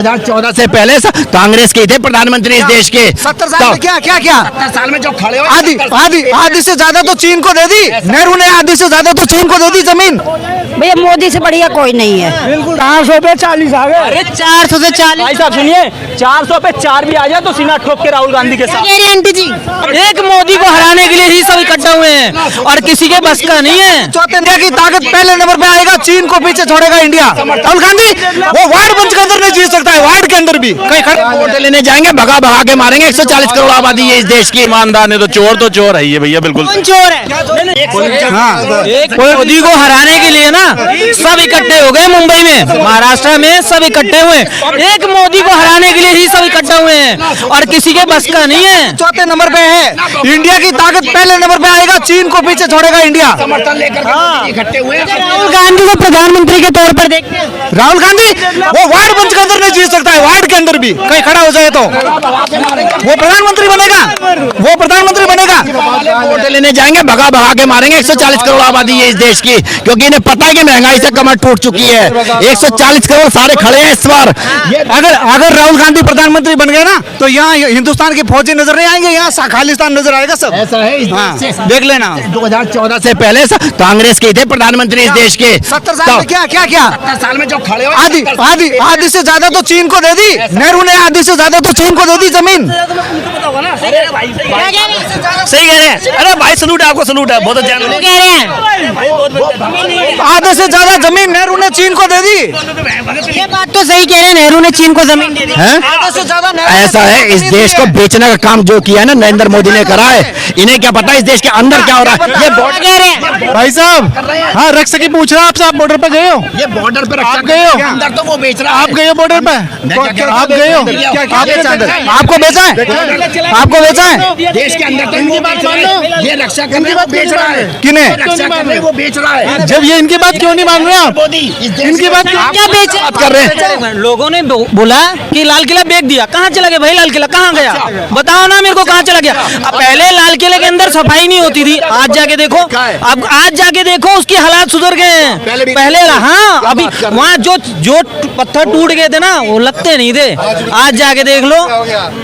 2014 से पहले कांग्रेस के थे प्रधानमंत्री इस देश के। 70 साल में क्या 70 साल में जो खड़े हो आधी से ज्यादा तो चीन को दे दी नेहरू ने, आधी से ज्यादा तो चीन को दे दी जमीन। भैया मोदी से बढ़िया कोई नहीं है। बिल्कुल 400 पे 40 आ गए। अरे 400 से 40। भाई साहब सुनिए, 400 पे 4 भी आ जाए तो सीना ठोक के राहुल गांधी के साथ। आंटी जी एक मोदी को हराने के लिए ही सब इकट्ठा हुए हैं और किसी के बस का नहीं है। चौथे इंडिया की ताकत पहले नंबर पे आएगा, चीन को पीछे छोड़ेगा इंडिया। राहुल गांधी वो वार्ड बेंच के अंदर नहीं जीत सकता है, वार्ड के अंदर भी कहीं खड़े वोट लेने जाएंगे, भगा भगा के मारेंगे। 140 करोड़ आबादी है इस देश की। ईमानदार ने तो चोर है ये भैया, बिल्कुल कौन चोर है? एक मोदी को हराने के लिए ना सब इकट्ठे हो गए मुंबई में, महाराष्ट्र में सब इकट्ठे हुए। एक मोदी को हराने के लिए ही सब इकट्ठा हुए हैं और किसी के बस का नहीं है। चौथे नंबर पे है इंडिया की ताकत पहले नंबर पे आएगा, चीन को पीछे छोड़ेगा इंडिया। समर्थन लेकर इकट्ठे हुए। राहुल गांधी को प्रधानमंत्री के तौर पर देखते हैं। राहुल गांधी वो वार्ड बेंच के अंदर नहीं जीत सकता है, वार्ड के अंदर भी कहीं खड़ा हो जाए तो वो प्रधानमंत्री बनेगा, वो प्रधानमंत्री बनेगा। वोट लेने जाएंगे, भगा भगा के मारेंगे। 140 करोड़ आबादी है इस देश की, क्योंकि इन्हें पता है कि महंगाई से कमर टूट चुकी है। 140 करोड़ सारे खड़े हैं इस बार। अगर राहुल गांधी प्रधानमंत्री बन गए ना तो यहाँ हिंदुस्तान की फौजी नजर नहीं आएंगे, यहाँ खालिस्तान नजर आएगा सब। ऐसा है इस देश से। देख लेना 2014 से पहले कांग्रेस के थे प्रधानमंत्री इस देश के। 70 साल में क्या 70 साल में जो खड़े हो आधी से ज्यादा तो चीन को दे दी नेहरू ने, आधी से ज्यादा तो चीन को दे दी जमीन। सही कह रहे हैं। अरे भाई सलूट है आपको, सलूट है, बहुत अच्छा कह रहे हैं। आधे से ज्यादा जमीन नेहरू ने चीन को दे दी। ये बात तो सही कह रहे हैं, नेहरू ने चीन को जमीन दे दी। आधे से ज्यादा ऐसा है, इस देश को बेचने का काम जो किया है ना नरेंद्र मोदी ने करा है। इन्हें क्या पता इस देश के अंदर क्या हो रहा है। ये क्या कह रहे हैं? भाई साहब हाँ रक्षा की पूछ रहा आपसे, आप बॉर्डर पे गए हो? ये बॉर्डर पे रक्षा आप गए हो? अंदर तो वो बेच रहा है। आप गए हो बॉर्डर पे? आप गए हो? आपको बेचा है? आपको बेचा है? देश के अंदर तो इनकी बात मान लो, ये रक्षा करने वो बेच रहा है। किन्हें? रक्षा करने वो बेच रहा है। जब ये इनकी बात क्यों नहीं मान रहे आप? मोदी इनकी बात क्या बेच बात कर रहे हैं। लोगों ने बोला कि लाल किला बेच दिया। कहाँ चला गया भाई लाल किला, कहाँ गया? बताओ ना मेरे को, कहाँ चला गया? अब पहले लाल किले के अंदर सफाई नहीं होती थी, आज जाके देखो, अब आज जाके देखो उसके हालात सुधर गए हैं। पहले हाँ, अभी वहाँ जो पत्थर टूट गए थे ना वो लगते नहीं थे, आज जाके देख लो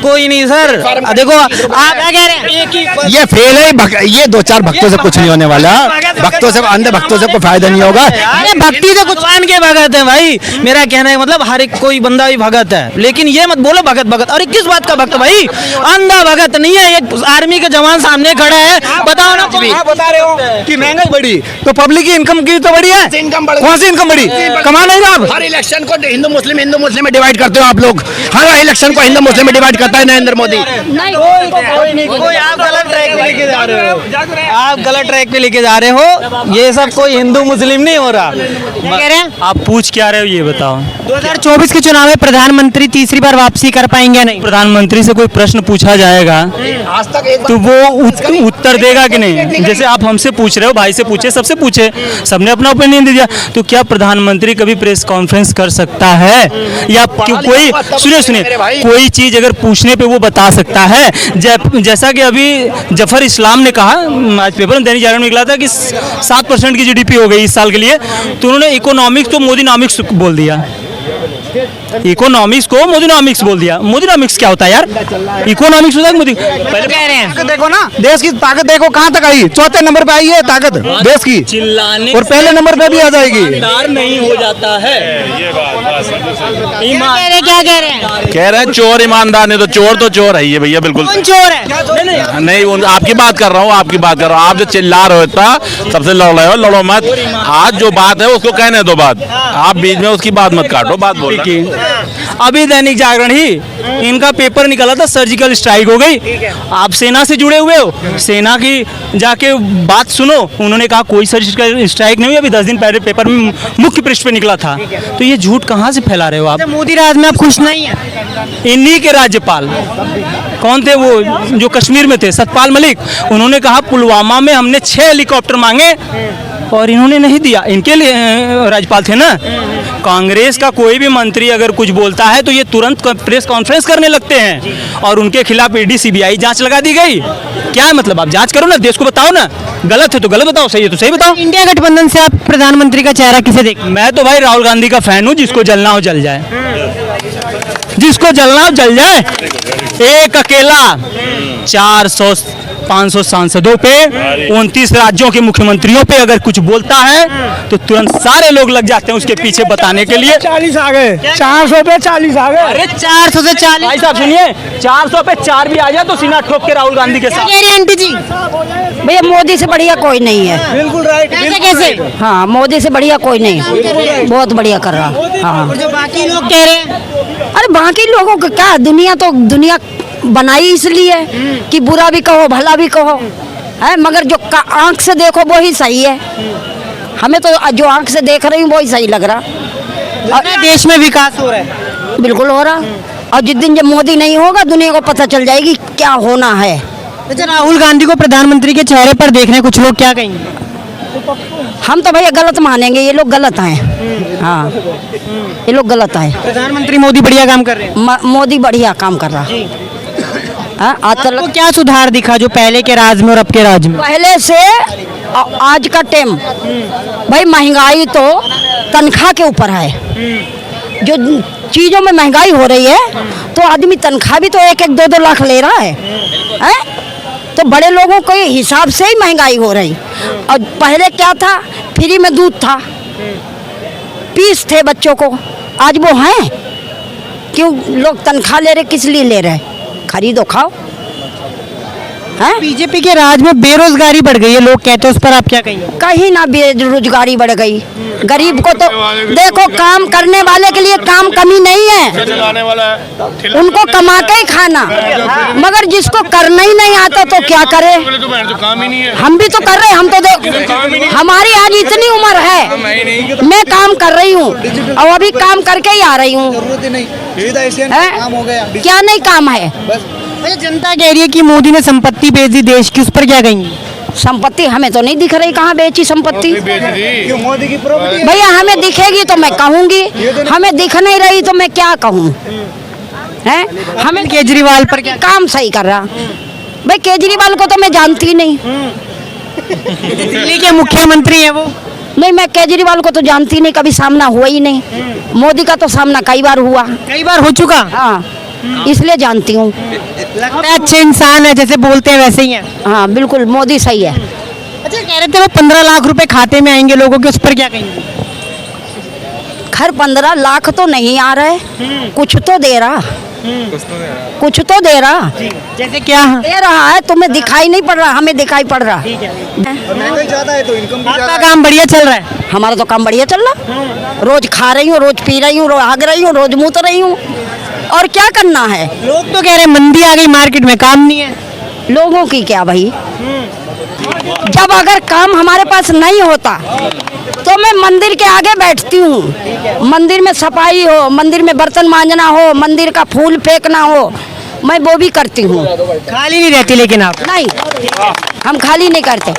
कोई नहीं सर। देखो आप क्या कह रहे हैं? ये फेल है। ये 2-4 भक्तों से कुछ नहीं होने वाला। भक्तों से, अंधे भक्तों से कोई फायदा नहीं होगा। अरे भक्ति तो कुछ मान के भगत है भाई, मेरा कहना है मतलब हर एक कोई बंदा भी भगत है, लेकिन ये मत बोलो भगत भगत। अरे किस बात का भक्त भाई? अंधा भगत नहीं है, एक आर्मी के जवान सामने खड़ा है, बताओ ना। आप बता रहे हो कि महंगाई बढ़ी तो पब्लिक की इनकम की तो बढ़ी है। इनकम बढ़, कौन सी इनकम बढ़ी? कमा नहीं रहा आप। हर इलेक्शन को हिंदू मुस्लिम में डिवाइड करते हो आप लोग। हर इलेक्शन को हिंदू मुस्लिम में डिवाइड करता है नरेंद्र मोदी। कोई आप गलत ट्रैक पे लेके जा रहे हो, आप गलत ट्रैक पे लेके जा रहे हो। ये सब कोई हिंदू मुस्लिम नहीं हो रहा। क्या कह रहे हैं? आप पूछ क्या रहे हो ये बताओ। 2024 के चुनाव में प्रधानमंत्री तीसरी बार वापसी कर पाएंगे नहीं? प्रधानमंत्री से कोई प्रश्न पूछा जाएगा आज तक एक तो वो उत्तर देगा कि नहीं? जैसे आप हमसे पूछ रहे हो, भाई से पूछे, सबसे पूछे, सबने अपना ओपिनियन दे दिया। तो क्या प्रधानमंत्री कभी प्रेस कॉन्फ्रेंस कर सकता है? या कोई सुनिए कोई चीज अगर पूछने पे वो बता सकता है? जैसा कि अभी जफर इस्लाम ने कहा, आज पेपर में दैनिक जागरण में निकला था कि 7% की जीडीपी हो गई इस साल के लिए, तो उन्होंने इकोनॉमिक्स तो मोदीनॉमिक्स बोल दिया। इकोनॉमिक्स को मोदीनॉमिक्स बोल दिया। मोदीनॉमिक्स क्या होता है यार? इकोनॉमिक्स होता है मोदी। पहले कह रहे हैं देखो ना देश की ताकत देखो कहाँ तक आई, चौथे नंबर पे आई है ताकत देश की, चिल्लाने और पहले नंबर पे भी आ जाएगी। नहीं हो जाता है। क्या कह रहे हैं? कह रहे हैं चोर ईमानदार ने तो चोर है ये भैया, बिल्कुल कौन चोर है? नहीं। आपकी बात कर रहा हूँ, आपकी बात कर रहा हूँ। आप जो चिल्ला रहे हो इतना, सबसे लड़ रहे हो, लड़ो मत। आज जो बात है उसको कहने दो बात, आप बीच में उसकी बात मत काटो। बात बोल की अभी दैनिक जागरण ही इनका पेपर निकला था, सर्जिकल स्ट्राइक हो गई। आप सेना से जुड़े हुए हो, सेना की जाके बात सुनो। उन्होंने कहा कोई सर्जिकल स्ट्राइक नहीं हुई, अभी 10 दिन पहले पेपर में मुख्य पृष्ठ पे निकला था। तो ये झूठ कहाँ से फैला रहे हो आप? मोदी राज में आप खुश नहीं है? इन्हीं के राज्यपाल कौन थे वो जो कश्मीर में थे, सतपाल मलिक, उन्होंने कहा पुलवामा में हमने 6 हेलीकॉप्टर मांगे और इन्होंने नहीं दिया। इनके लिए राज्यपाल थे ना। कांग्रेस का कोई भी मंत्री अगर कुछ बोलता है तो ये तुरंत प्रेस कॉन्फ्रेंस करने लगते हैं और उनके खिलाफ ईडी सीबीआई जांच लगा दी गई। क्या मतलब? आप जांच करो ना, देश को बताओ ना। गलत है तो गलत बताओ, सही है तो सही बताओ। इंडिया गठबंधन से आप प्रधानमंत्री का चेहरा किसे देखें? मैं तो भाई राहुल गांधी का फैन हूँ, जिसको जलना हो जल जाए। जिसको जलना हो जल जाए। एक अकेला 400-500 सांसदों पे, 29 राज्यों के मुख्यमंत्रियों पे अगर कुछ बोलता है तो तुरंत सारे लोग लग जाते हैं उसके पीछे बताने के लिए। 40 आ गए, 400 पे 40 आ गए। अरे 400 से 40 भाई साहब सुनिए, 400 पे 4 भी आ जाए तो सीना ठोक के राहुल गांधी के साथ। कह रही आंटी जी? भैया मोदी से बढ़िया कोई नहीं है। बिल्कुल राइट। कैसे कैसे? हाँ, मोदी से बढ़िया कोई नहीं है, बहुत बढ़िया कर रहा। हाँ, और जो बाकी लोग कह रहे हैं, अरे बाकी लोगों का क्या, दुनिया बनाई इसलिए कि बुरा भी कहो भला भी कहो है, मगर जो आंख से देखो वो ही सही है। हमें तो जो आंख से देख रही हूँ वो ही सही लग रहा। और देश में विकास हो रहा है। बिल्कुल हो रहा। और जिस दिन जब मोदी नहीं होगा दुनिया को पता चल जाएगी क्या होना है। अच्छा, राहुल गांधी को प्रधानमंत्री के चेहरे पर देख रहे हैं, कुछ लोग क्या कहेंगे? हम तो भैया गलत मानेंगे, ये लोग गलत हैं। हाँ, ये लोग गलत हैं। प्रधानमंत्री मोदी बढ़िया काम कर रहे हैं। मोदी बढ़िया काम कर रहा। हाँ, आज तक आपको क्या सुधार दिखा जो पहले के राज में और अब के राज में? पहले से आज का टाइम भाई महंगाई तो तनख्वाह के ऊपर है। जो चीजों में महंगाई हो रही है तो आदमी तनख्वाह भी तो 1-2 लाख ले रहा है, हैं? तो बड़े लोगों के हिसाब से ही महंगाई हो रही। और पहले क्या था, फ्री में दूध था, पीस थे बच्चों को, आज वो हैं क्यों? लोग तनख्वाह ले रहे, किस लिए ले रहे? खरीदो खाओ। हैं? बीजेपी के राज में बेरोजगारी बढ़ गई है, लोग कहते हैं, उस पर आप क्या कहेंगे? कहीं ना बेरोजगारी बढ़ गई। गरीब को तो देखो, काम करने वाले के लिए काम कमी नहीं है, उनको कमा के ही खाना, मगर जिसको करना ही नहीं आता तो क्या करे? हम भी तो कर रहे हैं, हम तो देख, हमारी आज इतनी उम्र है, मैं काम कर रही हूँ और अभी काम करके ही आ रही हूँ। क्या नहीं काम है? अच्छा, जनता कह रही है कि मोदी ने संपत्ति बेच दी देश की, उस पर क्या कहेंगे? संपत्ति हमें तो नहीं दिख रही, कहाँ बेची संपत्ति? मोदी की प्रॉपर्टी भैया हमें दिखेगी तो मैं कहूँगी, हमें दिख नहीं रही तो मैं क्या कहूँ? हैं? हमें केजरीवाल पर क्या? काम सही कर रहा। भाई केजरीवाल को तो मैं जानती नहीं। दिल्ली के मुख्यमंत्री है वो। नहीं, मैं केजरीवाल को तो जानती नहीं, कभी सामना हुआ ही नहीं। मोदी का तो सामना कई बार हुआ। कई बार हो चुका। हाँ, इसलिए जानती हूँ। लगता है अच्छे इंसान है, जैसे बोलते हैं वैसे ही है। हाँ बिल्कुल, मोदी सही है। अच्छा, कह रहे थे वो 15 लाख रुपए खाते में आएंगे लोगों के, उस पर क्या कहेंगे? खैर 15 लाख तो नहीं आ रहे, कुछ तो दे रहा, कुछ तो दे रहा। जैसे क्या? दे रहा है, तुम्हें दिखाई नहीं पड़ रहा, हमें दिखाई पड़ रहा। महंगाई ज्यादा है तो इनकम भी आपका ज्यादा है। काम बढ़िया चल रहा है? हमारा तो काम बढ़िया चल रहा। रोज खा रही हूँ, रोज पी रही हूँ, रोज हग रही हूँ, रोज मूत रही हूँ, और क्या करना है? लोग तो कह रहे हैं मंदी आ गई, मार्केट में काम नहीं है। लोगों की क्या भाई, जब अगर काम हमारे पास नहीं होता तो मैं मंदिर के आगे बैठती हूँ। मंदिर में सफाई हो, मंदिर में बर्तन मांजना हो, मंदिर का फूल फेंकना हो, मैं वो भी करती हूँ। खाली नहीं रहती लेकिन आप? नहीं, हम खाली नहीं करते।